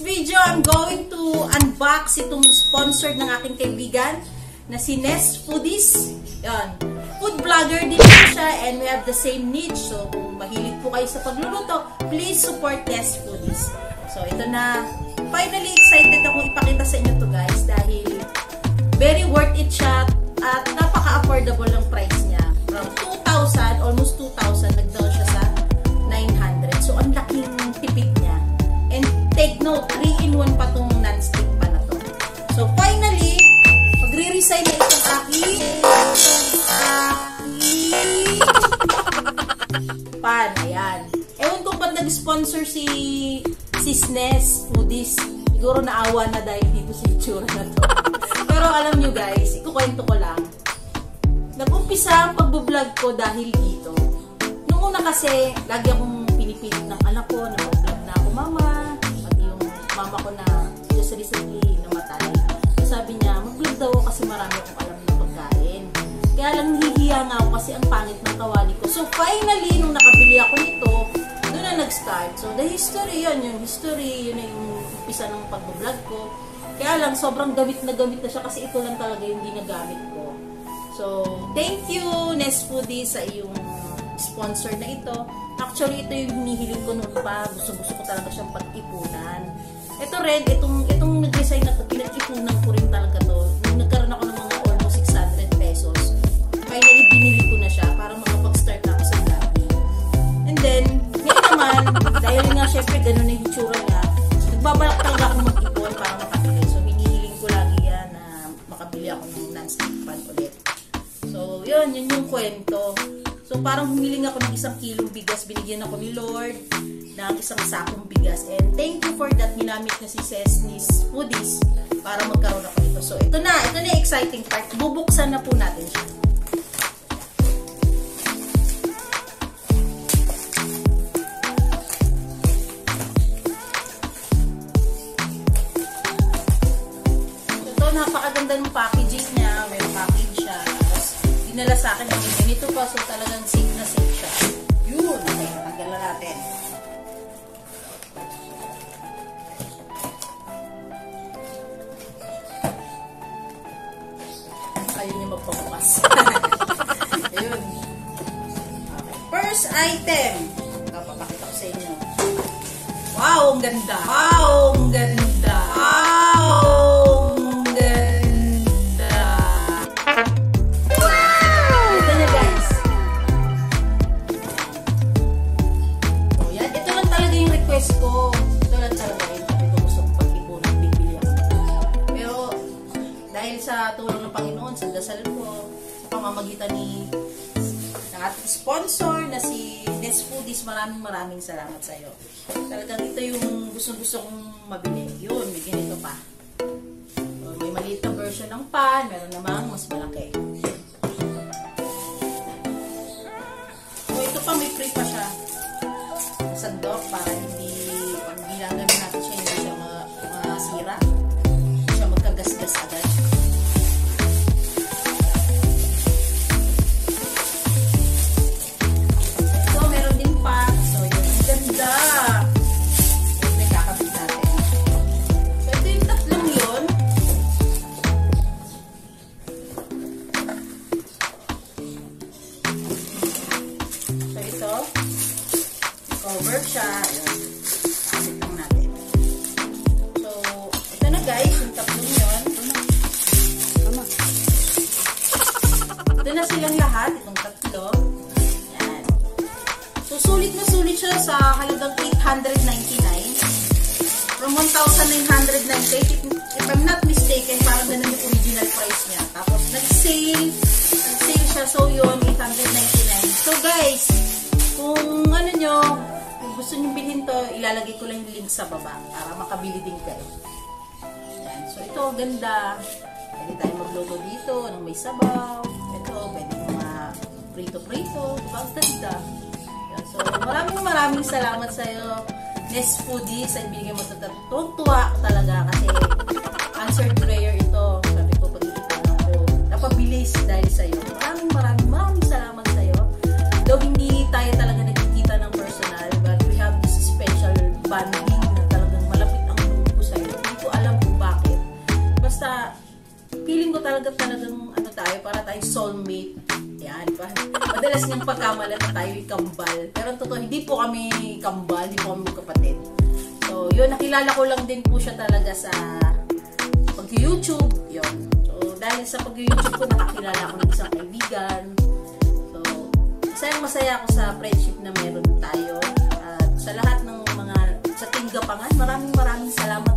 video, I'm going to unbox itong sponsored ng aking kaibigan na si Ness Foodies. Yan. Food vlogger din po siya and we have the same niche. So, kung mahilig po kayo sa pagluluto, please support Ness Foodies. So, ito na. Finally, excited ako ipakita sa inyo to guys dahil very worth it siya at napaka-affordable ng price niya. From 2,000, almost 2,000, nagdaw siya sa 900. So, ang laking tipid niya. And take note, 3-in-1 pa itong non-stick pa na to. So, finally, magre-resign na itong pan. Ayan. Ewan ko ba't nag-sponsor si Ness Foodies. Siguro naawa na dahil dito sa itsura na to. Pero alam nyo guys, ikukwento ko lang. Nag-umpisa ang pagbablog ko dahil dito. Nung una kasi, lagi akong pinipilit ng anak ko na mag-vlog na ako mama. Pati yung mama ko na just recently namatay. Sabi niya, mag-vlog daw kasi marami akong alam na pagkain. Kaya lang hihiya nga ako kasi ang pangit ng kawali ko. So finally, nung nakabili ako nito, doon na nag-start. So the history, yun yung history, yun na yung umpisa ng pag-vlog ko. Kaya lang, sobrang gamit na siya kasi ito lang talaga yung ginagamit ko. So, thank you, Ness Foodies, sa iyong sponsor na ito. Actually, ito yung hinihiling ko noon pa. Gusto ko talaga siyang pag-ipunan. Ito rin, itong nag-resign na ito, pinag-ipunan ko rin talaga to. Nung nagkaroon ako ng mga almost 600 pesos, finally, binili ko na siya para makapag-start na ako sa vlogging. And then, ngayon naman, dahil nga syempre, ganun na yung hitsura niya, nagbabalak talaga ako mag-ipon para makabili. So, hinihiling ko lagi yan na makabili ako ng non-stick pan ulit. So, yun yung kwento. So, parang humiling ako ng 1 kilong bigas. Binigyan ako ni Lord ng 1 sakong bigas. And thank you for that. Ginamit na si Ness Foodies para magkaroon ako nito. So, ito na yung exciting part. Bubuksan na po natin siya. Napakaganda ng packaging niya. May package siya. Tapos, dinala sa akin ng ganito pa. So, talagang safe na safe siya. Yun. Okay, tanggalan natin. Ayun yung magpabukas. Ayun. Okay. First item. Papakita ko sa inyo. Wow, ang ganda. Wow, ang ganda. Wow! Ko, ito lang talaga yung sabi ko gusto kong pag-ipunan, bibili ako. Pero, dahil sa tulong ng Panginoon, sa dasal ko, sa pamamagitan ng ating sponsor na si Ness Foodies, maraming salamat sa iyo. Talagang ito yung gusto kong mabili. Yun, may ganito pa. So, may maliit na version ng pan, meron namang mas malaki. So, ito pa, may free pa siya. Sandok para hindi ginagamit natin siya, hindi siya masira, hindi siya magkagasgas agad. So, meron din pa. So, yun. Ang ganda. Ito yung kakabit natin. So, ito yung tatlong yun. So, ito. Cover siya. Ayan. Asit lang natin. So, ito na guys. Yung tatlong yun. Ito na silang lahat. Itong tatlo. Ayan. So, sulit na sulit siya sa halagang 899. From 1,998. If I'm not mistaken, parang ganun yung original price niya. Tapos, nag-sale siya. So, yun, 899. So, guys, kung ano nyo, gusto nyo bilhin to, ilalagay ko lang yung link sa baba para makabili din kayo. Ayan. So, ito, ganda. Pwede tayo magluto dito ng may sabaw. Ito, pwede mga prito-prito. Diba? Ang ganda. Ayan. So, maraming salamat sa iyo, Ness Foodies. Ay, binigyan mo ito. Tuwa ko talaga kasi answered prayer ito. Sabi ko, pag-iipan ako. Napabilis dahil sa iyo. Maraming salamat sa iyo. Though hindi tayo talaga nagkikita ng personal, but we have this special bonding na talagang malapit ang loob ko feeling ko talagang ano tayo, para tayong soulmate. Yan, madalas niyang pagkamalan na tayo kambal. Pero totoo, hindi po kami kambal, hindi po kami magkapatid. So, yun, nakilala ko lang din po siya talaga sa pag-YouTube. Yun. So, dahil sa pag-YouTube ko, nakakilala ko ng isang kaibigan. So, masaya ako sa friendship na meron tayo. At sa lahat ng mga, sa Team Gapangan, maraming salamat